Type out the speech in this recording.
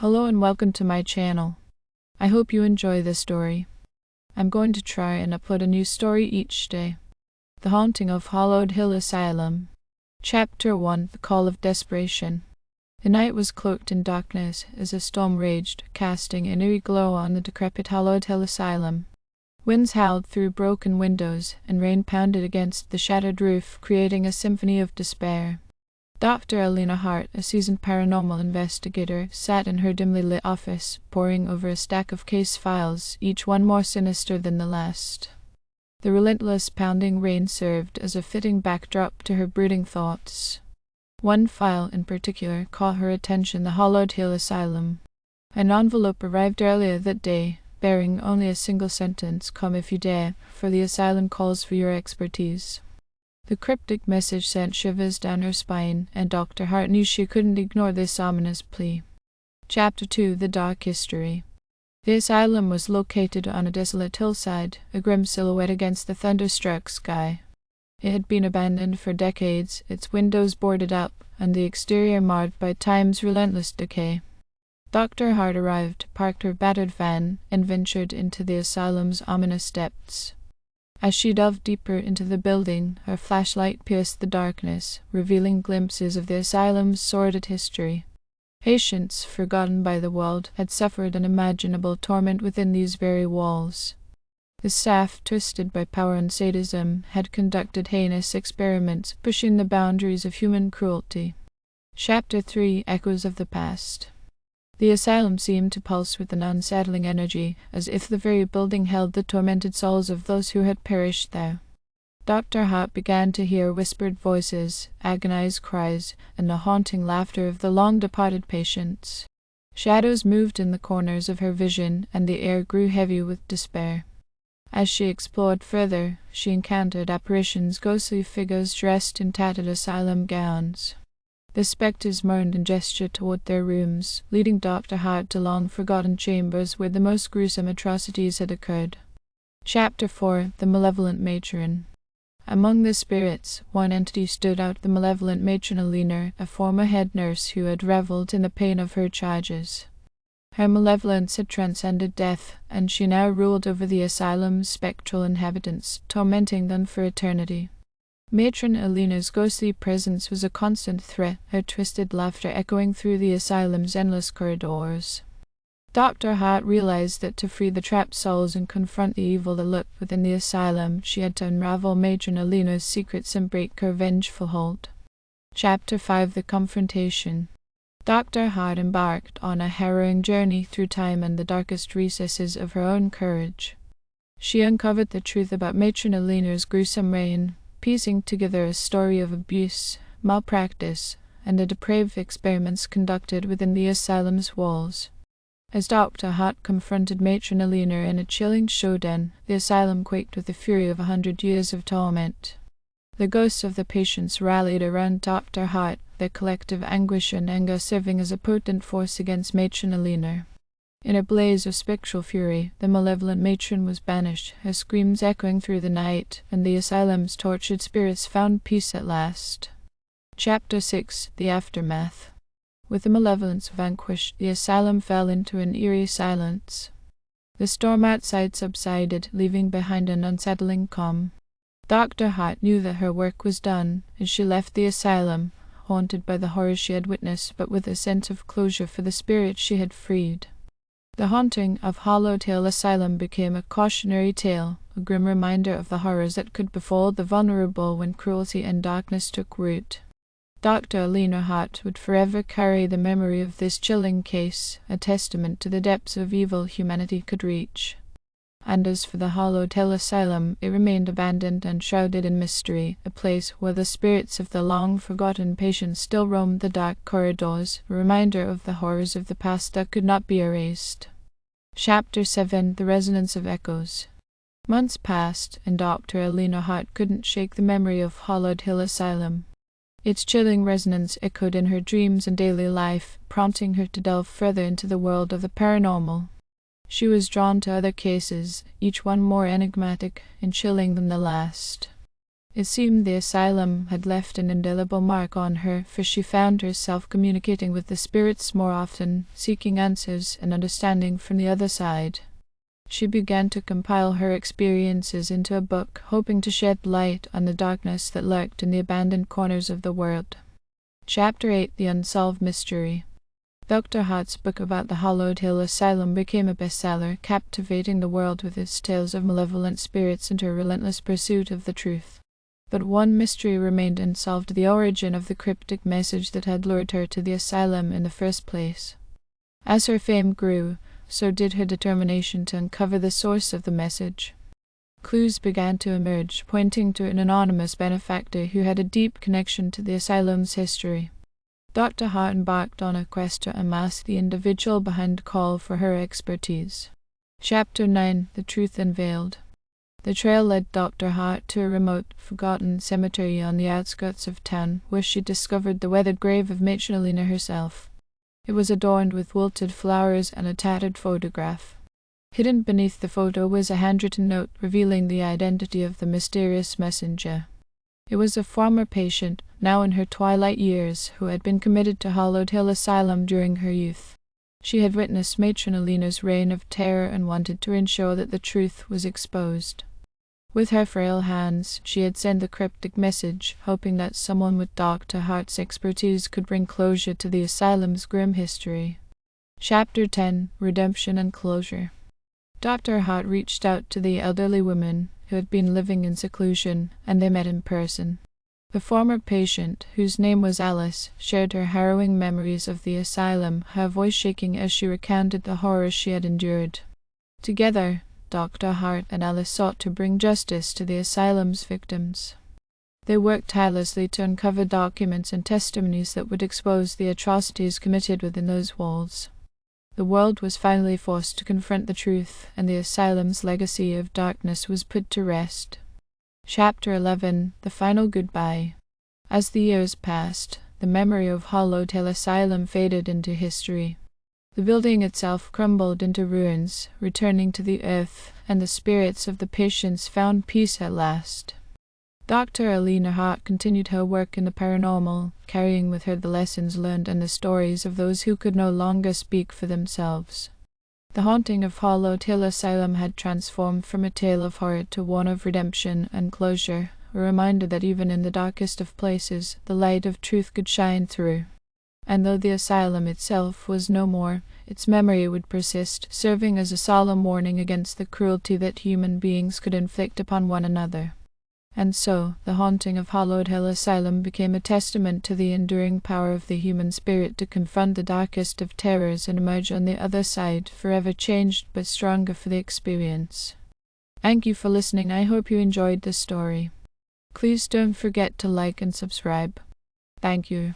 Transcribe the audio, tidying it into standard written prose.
Hello and welcome to my channel. I hope you enjoy this story. I'm going to try and upload a new story each day. The Haunting of Hollowed Hill Asylum. Chapter 1: The Call of Desperation. The night was cloaked in darkness as a storm raged, casting an eerie glow on the decrepit Hollowed Hill Asylum. Winds howled through broken windows, and rain pounded against the shattered roof, creating a symphony of despair. Dr. Elena Hart, a seasoned paranormal investigator, sat in her dimly lit office, poring over a stack of case files, each one more sinister than the last. The relentless pounding rain served as a fitting backdrop to her brooding thoughts. One file in particular caught her attention: the Hollowed Hill Asylum. An envelope arrived earlier that day, bearing only a single sentence: "Come if you dare, for the asylum calls for your expertise." The cryptic message sent shivers down her spine, and Dr. Hart knew she couldn't ignore this ominous plea. Chapter 2: The Dark History. The asylum was located on a desolate hillside, a grim silhouette against the thunderstruck sky. It had been abandoned for decades, its windows boarded up, and the exterior marred by time's relentless decay. Dr. Hart arrived, parked her battered van, and ventured into the asylum's ominous depths. As she delved deeper into the building, her flashlight pierced the darkness, revealing glimpses of the asylum's sordid history. Patients, forgotten by the world, had suffered unimaginable torment within these very walls. The staff, twisted by power and sadism, had conducted heinous experiments, pushing the boundaries of human cruelty. Chapter 3: Echoes of the Past. The asylum seemed to pulse with an unsettling energy, as if the very building held the tormented souls of those who had perished there. Dr. Hart began to hear whispered voices, agonized cries, and the haunting laughter of the long-departed patients. Shadows moved in the corners of her vision, and the air grew heavy with despair. As she explored further, she encountered apparitions, ghostly figures dressed in tattered asylum gowns. The spectres moaned and gestured toward their rooms, leading Dr. Hart to long-forgotten chambers where the most gruesome atrocities had occurred. Chapter 4: The Malevolent Matron. Among the spirits, one entity stood out: the malevolent matron Elena, a former head nurse who had reveled in the pain of her charges. Her malevolence had transcended death, and she now ruled over the asylum's spectral inhabitants, tormenting them for eternity. Matron Elena's ghostly presence was a constant threat, her twisted laughter echoing through the asylum's endless corridors. Dr. Hart realized that to free the trapped souls and confront the evil that lurked within the asylum, she had to unravel Matron Elena's secrets and break her vengeful hold. Chapter 5: The Confrontation. Dr. Hart embarked on a harrowing journey through time and the darkest recesses of her own courage. She uncovered the truth about Matron Elena's gruesome reign, piecing together a story of abuse, malpractice, and the depraved experiments conducted within the asylum's walls. As Dr. Hart confronted Matron Elena in a chilling showdown, the asylum quaked with the fury of 100 years of torment. The ghosts of the patients rallied around Dr. Hart, their collective anguish and anger serving as a potent force against Matron Elena. In a blaze of spectral fury, the malevolent matron was banished, her screams echoing through the night, and the asylum's tortured spirits found peace at last. Chapter 6: The Aftermath. With the malevolence vanquished, the asylum fell into an eerie silence. The storm outside subsided, leaving behind an unsettling calm. Dr. Hart knew that her work was done, and she left the asylum, haunted by the horrors she had witnessed, but with a sense of closure for the spirits she had freed. The Haunting of Hollowed Hill Asylum became a cautionary tale, a grim reminder of the horrors that could befall the vulnerable when cruelty and darkness took root. Dr. Elena Hart would forever carry the memory of this chilling case, a testament to the depths of evil humanity could reach. And as for the Hollowed Hill Asylum, it remained abandoned and shrouded in mystery, a place where the spirits of the long-forgotten patients still roamed the dark corridors, a reminder of the horrors of the past that could not be erased. Chapter 7: The Resonance of Echoes. Months passed, and Dr. Elena Hart couldn't shake the memory of Hollowed Hill Asylum. Its chilling resonance echoed in her dreams and daily life, prompting her to delve further into the world of the paranormal. She was drawn to other cases, each one more enigmatic and chilling than the last. It seemed the asylum had left an indelible mark on her, for she found herself communicating with the spirits more often, seeking answers and understanding from the other side. She began to compile her experiences into a book, hoping to shed light on the darkness that lurked in the abandoned corners of the world. Chapter 8: The Unsolved Mystery. Dr. Hart's book about the Hollowed Hill Asylum became a bestseller, captivating the world with its tales of malevolent spirits and her relentless pursuit of the truth. But one mystery remained unsolved: the origin of the cryptic message that had lured her to the asylum in the first place. As her fame grew, so did her determination to uncover the source of the message. Clues began to emerge, pointing to an anonymous benefactor who had a deep connection to the asylum's history. Dr. Hart embarked on a quest to unmask the individual behind the call for her expertise. Chapter 9: The Truth Unveiled. The trail led Dr. Hart to a remote, forgotten cemetery on the outskirts of town, where she discovered the weathered grave of matron Alina herself. It was adorned with wilted flowers and a tattered photograph. Hidden beneath the photo was a handwritten note revealing the identity of the mysterious messenger. It was a former patient, now in her twilight years, who had been committed to Hollowed Hill Asylum during her youth. She had witnessed matron Alina's reign of terror and wanted to ensure that the truth was exposed. With her frail hands, she had sent the cryptic message, hoping that someone with Dr. Hart's expertise could bring closure to the asylum's grim history. Chapter 10: Redemption and Closure. Dr. Hart reached out to the elderly woman who had been living in seclusion, and they met in person. The former patient, whose name was Alice, shared her harrowing memories of the asylum, her voice shaking as she recounted the horrors she had endured. Together, Dr. Hart and Alice sought to bring justice to the asylum's victims. They worked tirelessly to uncover documents and testimonies that would expose the atrocities committed within those walls. The world was finally forced to confront the truth, and the asylum's legacy of darkness was put to rest. Chapter 11: The Final Goodbye. As the years passed, the memory of Hollowed Hill Asylum faded into history. The building itself crumbled into ruins, returning to the earth, and the spirits of the patients found peace at last. Dr. Alina Hart continued her work in the paranormal, carrying with her the lessons learned and the stories of those who could no longer speak for themselves. The haunting of Hollowed Hill Asylum had transformed from a tale of horror to one of redemption and closure, a reminder that even in the darkest of places, the light of truth could shine through. And though the asylum itself was no more, its memory would persist, serving as a solemn warning against the cruelty that human beings could inflict upon one another. And so, the haunting of Hollowed Hill Asylum became a testament to the enduring power of the human spirit to confront the darkest of terrors and emerge on the other side, forever changed but stronger for the experience. Thank you for listening. I hope you enjoyed this story. Please don't forget to like and subscribe. Thank you.